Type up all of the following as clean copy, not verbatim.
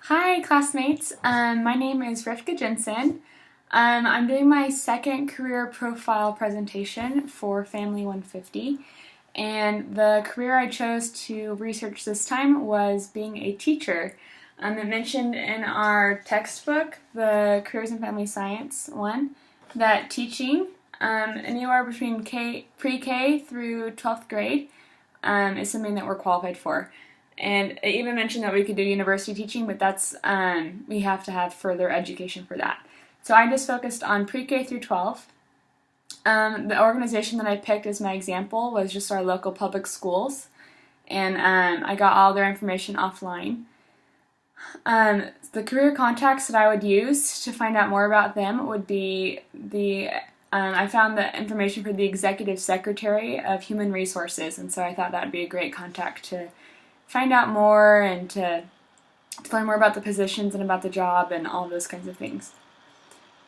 Hi, classmates. My name is Rivka Jensen. I'm doing my second career profile presentation for Family 150, and the career I chose to research this time was being a teacher. It mentioned in our textbook, the Careers in Family Science one, that teaching anywhere between pre-K through 12th grade is something that we're qualified for. And it even mentioned that we could do university teaching, but that's we have to have further education for that. So I just focused on pre-K through 12. The organization that I picked as my example was just our local public schools, and I got all their information offline. The career contacts that I would use to find out more about them would be I found the information for the Executive Secretary of Human Resources, and so I thought that would be a great contact to find out more and to learn more about the positions and about the job and all those kinds of things.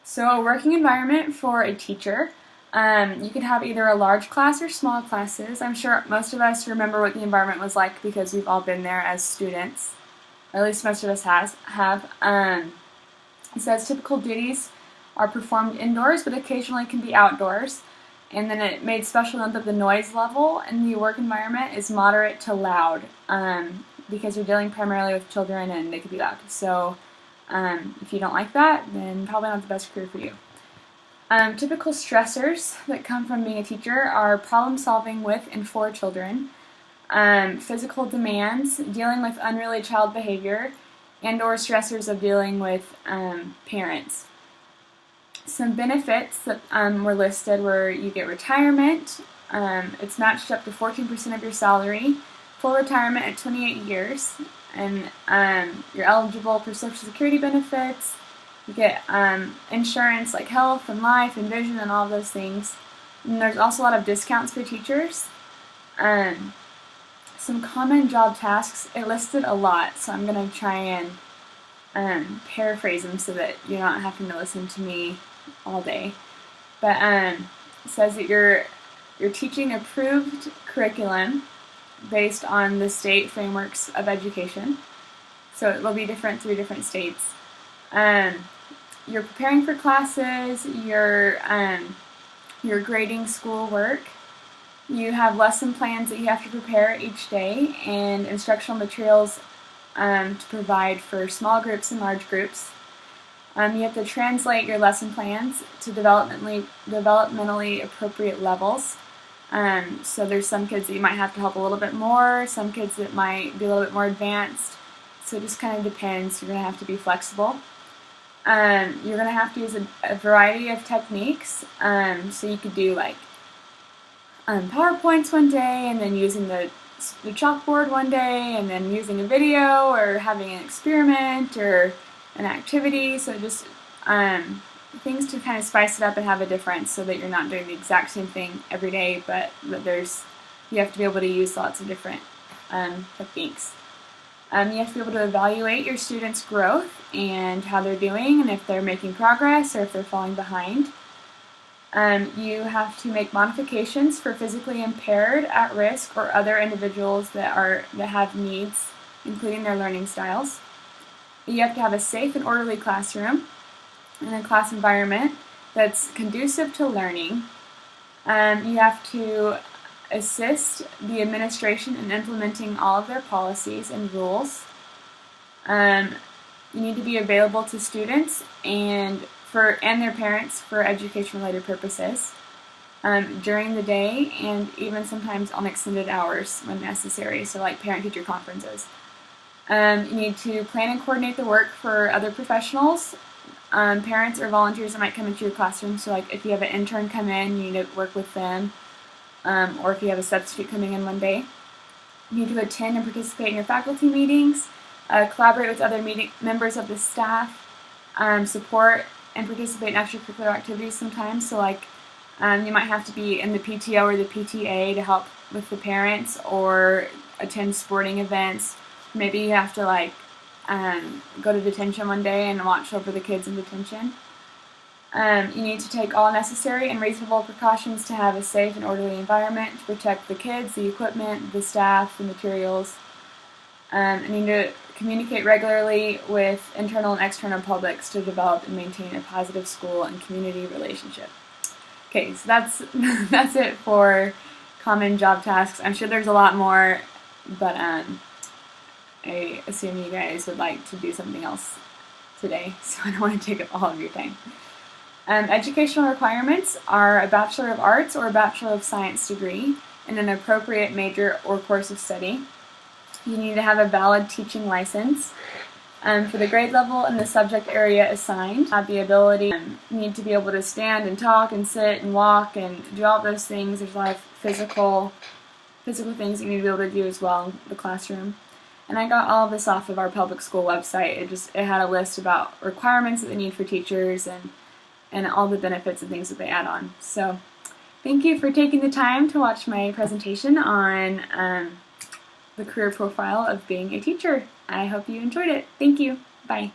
So a working environment for a teacher, you could have either a large class or small classes. I'm sure most of us remember what the environment was like because we've all been there as students, or at least most of us have. It says typical duties are performed indoors but occasionally can be outdoors. And then it made special note that the noise level in the work environment is moderate to loud because you're dealing primarily with children and they could be loud. So if you don't like that, then probably not the best career for you. Typical stressors that come from being a teacher are problem solving with and for children, physical demands, dealing with unruly child behavior, and or stressors of dealing with parents. Some benefits that were listed were you get retirement, it's matched up to 14% of your salary, full retirement at 28 years, and you're eligible for Social Security benefits, you get insurance like health and life and vision and all those things, and there's also a lot of discounts for teachers. Some common job tasks, it listed a lot, so I'm going to try and paraphrase them so that you're not having to listen to me all day. But it says that you're teaching approved curriculum based on the state frameworks of education. So it will be different through different states. You're preparing for classes, you're grading schoolwork, you have lesson plans that you have to prepare each day, and instructional materials to provide for small groups and large groups. You have to translate your lesson plans to developmentally appropriate levels. So there's some kids that you might have to help a little bit more, some kids that might be a little bit more advanced. So it just kind of depends. You're going to have to be flexible. You're going to have to use a variety of techniques. So you could do like PowerPoints one day, and then using the chalkboard one day, and then using a video or having an experiment or an activity. So just things to kind of spice it up and have a difference so that you're not doing the exact same thing every day, but that you have to be able to use lots of different techniques. You have to be able to evaluate your students' growth and how they're doing and if they're making progress or if they're falling behind. You have to make modifications for physically impaired, at risk, or other individuals that have needs, including their learning styles. You have to have a safe and orderly classroom and a class environment that's conducive to learning. You have to assist the administration in implementing all of their policies and rules. You need to be available to students and their parents for education-related purposes during the day and even sometimes on extended hours when necessary, so like parent-teacher conferences. You need to plan and coordinate the work for other professionals, parents or volunteers that might come into your classroom. So like if you have an intern come in, you need to work with them, or if you have a substitute coming in one day. You need to attend and participate in your faculty meetings, collaborate with other members of the staff, support and participate in extracurricular activities sometimes. So like you might have to be in the PTO or the PTA to help with the parents or attend sporting events. Maybe you have to go to detention one day and watch over the kids in detention. You need to take all necessary and reasonable precautions to have a safe and orderly environment to protect the kids, the equipment, the staff, the materials. You need to communicate regularly with internal and external publics to develop and maintain a positive school and community relationship. Okay, so that's that's it for common job tasks. I'm sure there's a lot more, but I assume you guys would like to do something else today, so I don't want to take up all of your time. Educational requirements are a Bachelor of Arts or a Bachelor of Science degree in an appropriate major or course of study. You need to have a valid teaching license. For the grade level and the subject area assigned, have the ability, you need to be able to stand and talk and sit and walk and do all those things. There's a lot of physical things you need to be able to do as well in the classroom. And I got all of this off of our public school website. It had a list about requirements that they need for teachers and all the benefits and things that they add on. So thank you for taking the time to watch my presentation on the career profile of being a teacher. I hope you enjoyed it. Thank you. Bye.